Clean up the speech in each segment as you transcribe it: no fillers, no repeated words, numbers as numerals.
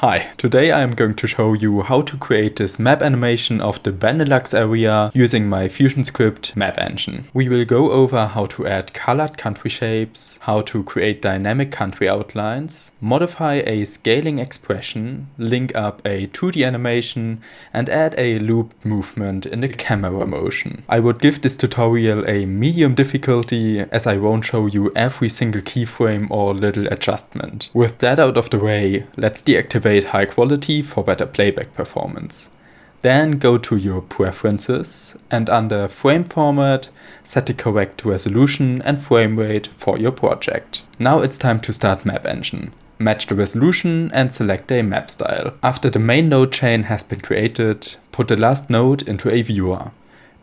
Hi, today I'm going to show you how to create this map animation of the Benelux area using my Fusion script map engine. We will go over how to add colored country shapes, how to create dynamic country outlines, modify a scaling expression, link up a 2D animation, and add a looped movement in the camera motion. I would give this tutorial a medium difficulty as I won't show you every single keyframe or little adjustment. With that out of the way, let's deactivate high quality for better playback performance. Then go to your preferences and under frame format, set the correct resolution and frame rate for your project. Now it's time to start Map Engine. Match the resolution and select a map style. After the main node chain has been created, put the last node into a viewer.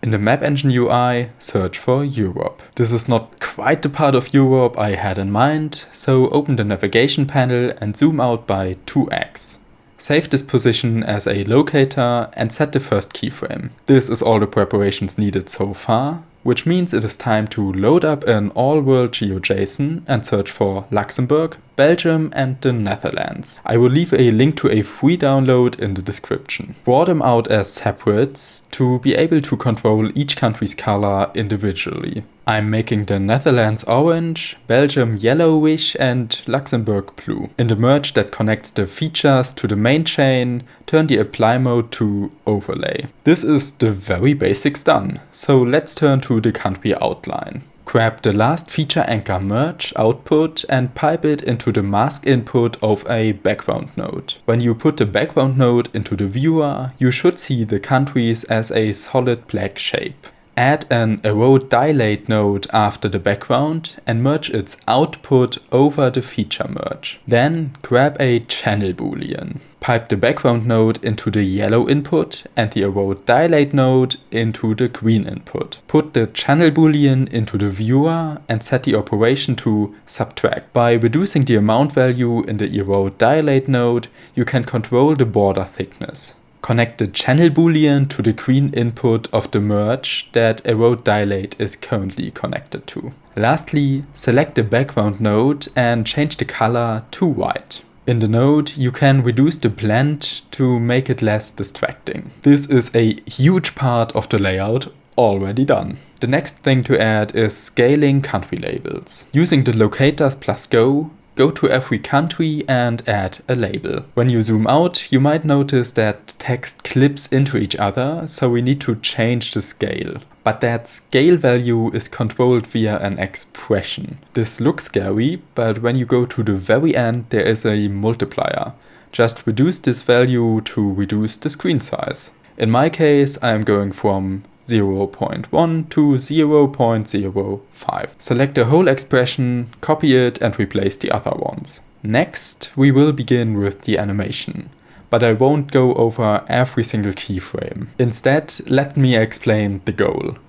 In the Map Engine UI, search for Europe. This is not quite the part of Europe I had in mind, so open the navigation panel and zoom out by 2x. Save this position as a locator and set the first keyframe. This is all the preparations needed so far, which means it is time to load up an all-world GeoJSON and search for Luxembourg, Belgium and the Netherlands. I will leave a link to a free download in the description. Draw them out as separates to be able to control each country's color individually. I'm making the Netherlands orange, Belgium yellowish and Luxembourg blue. In the merge that connects the features to the main chain, turn the apply mode to overlay. This is the very basics done, so let's turn to the country outline. Grab the last feature anchor merge output and pipe it into the mask input of a background node. When you put the background node into the viewer, you should see the countries as a solid black shape. Add an erode dilate node after the background and merge its output over the feature merge. Then grab a channel boolean. Pipe the background node into the yellow input and the erode dilate node into the green input. Put the channel boolean into the viewer and set the operation to subtract. By reducing the amount value in the erode dilate node, you can control the border thickness. Connect the channel boolean to the green input of the merge that erode dilate is currently connected to. Lastly, select the background node and change the color to white. In the node, you can reduce the blend to make it less distracting. This is a huge part of the layout already done. The next thing to add is scaling country labels. Using the locators plus go to every country and add a label. When you zoom out, you might notice that text clips into each other, so we need to change the scale. But that scale value is controlled via an expression. This looks scary, but when you go to the very end, there is a multiplier. Just reduce this value to reduce the screen size. In my case, I am going from 0.1 to 0.05. Select the whole expression, copy it and replace the other ones. Next, we will begin with the animation, but I won't go over every single keyframe. Instead, let me explain the goal.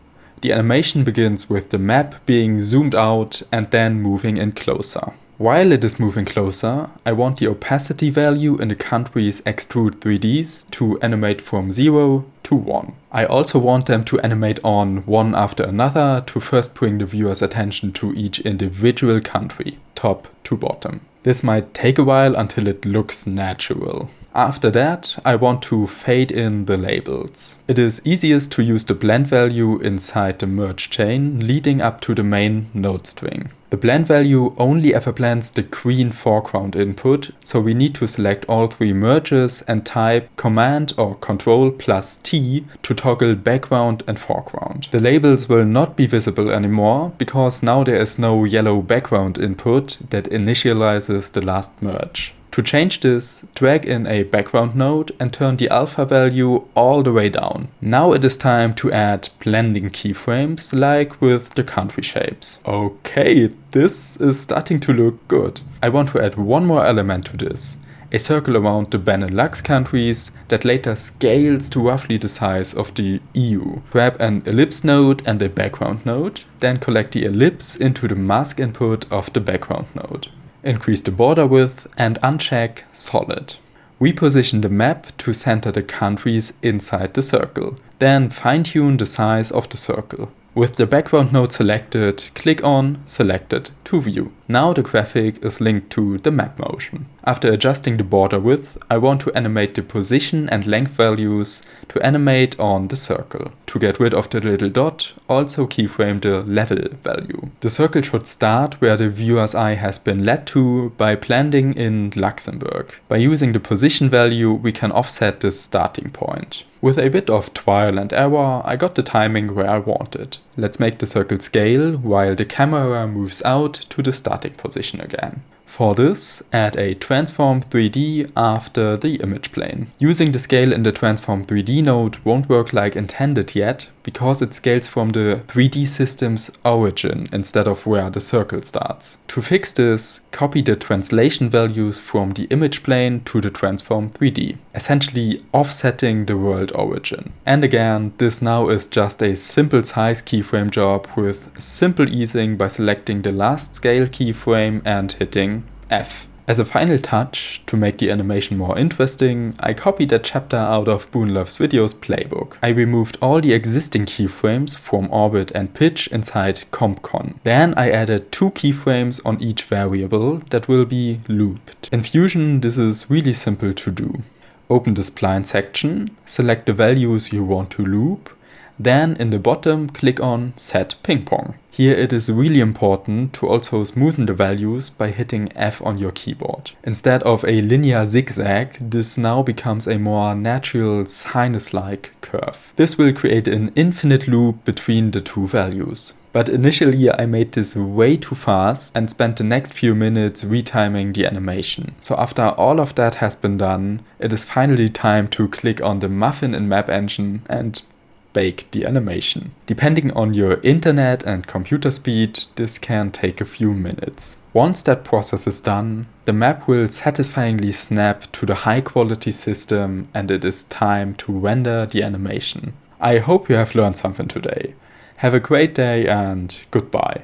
The animation begins with the map being zoomed out and then moving in closer. While it is moving closer, I want the opacity value in the country's extrude 3Ds to animate from 0 to 1. I also want them to animate on one after another to first bring the viewer's attention to each individual country, top to bottom. This might take a while until it looks natural. After that, I want to fade in the labels. It is easiest to use the blend value inside the merge chain leading up to the main node string. The blend value only ever blends the green foreground input, so we need to select all three merges and type Command or Control plus T to toggle background and foreground. The labels will not be visible anymore because now there is no yellow background input that initializes the last merge. To change this, drag in a background node and turn the alpha value all the way down. Now it is time to add blending keyframes like with the country shapes. Okay, this is starting to look good. I want to add one more element to this. A circle around the Benelux countries that later scales to roughly the size of the EU. Grab an ellipse node and a background node, then collect the ellipse into the mask input of the background node. Increase the border width and uncheck solid. Reposition the map to center the countries inside the circle. Then fine-tune the size of the circle. With the background node selected, click on Selected to view. Now the graphic is linked to the map motion. After adjusting the border width, I want to animate the position and length values to animate on the circle. To get rid of the little dot, also keyframe the level value. The circle should start where the viewer's eye has been led to by blending in Luxembourg. By using the position value, we can offset this starting point. With a bit of trial and error, I got the timing where I wanted. Let's make the circle scale while the camera moves out to the starting position again. For this, add a transform 3D after the image plane. Using the scale in the transform 3D node won't work like intended yet, because it scales from the 3D system's origin instead of where the circle starts. To fix this, copy the translation values from the image plane to the transform 3D, essentially offsetting the world origin. And again, this now is just a simple size keyframe job with simple easing by selecting the last scale keyframe and hitting F. As a final touch, to make the animation more interesting, I copied a chapter out of Boone Loves Video's playbook. I removed all the existing keyframes from orbit and pitch inside CompCon. Then I added 2 keyframes on each variable that will be looped. In Fusion, this is really simple to do. Open the spline section, select the values you want to loop, then in the bottom click on Set Ping Pong. Here it is really important to also smoothen the values by hitting F on your keyboard. Instead of a linear zigzag, this now becomes a more natural sinus-like curve. This will create an infinite loop between the 2 values. But initially I made this way too fast and spent the next few minutes retiming the animation. So after all of that has been done, it is finally time to click on the muffin in Map Engine and bake the animation. Depending on your internet and computer speed, this can take a few minutes. Once that process is done, the map will satisfyingly snap to the high quality system and it is time to render the animation. I hope you have learned something today. Have a great day and goodbye.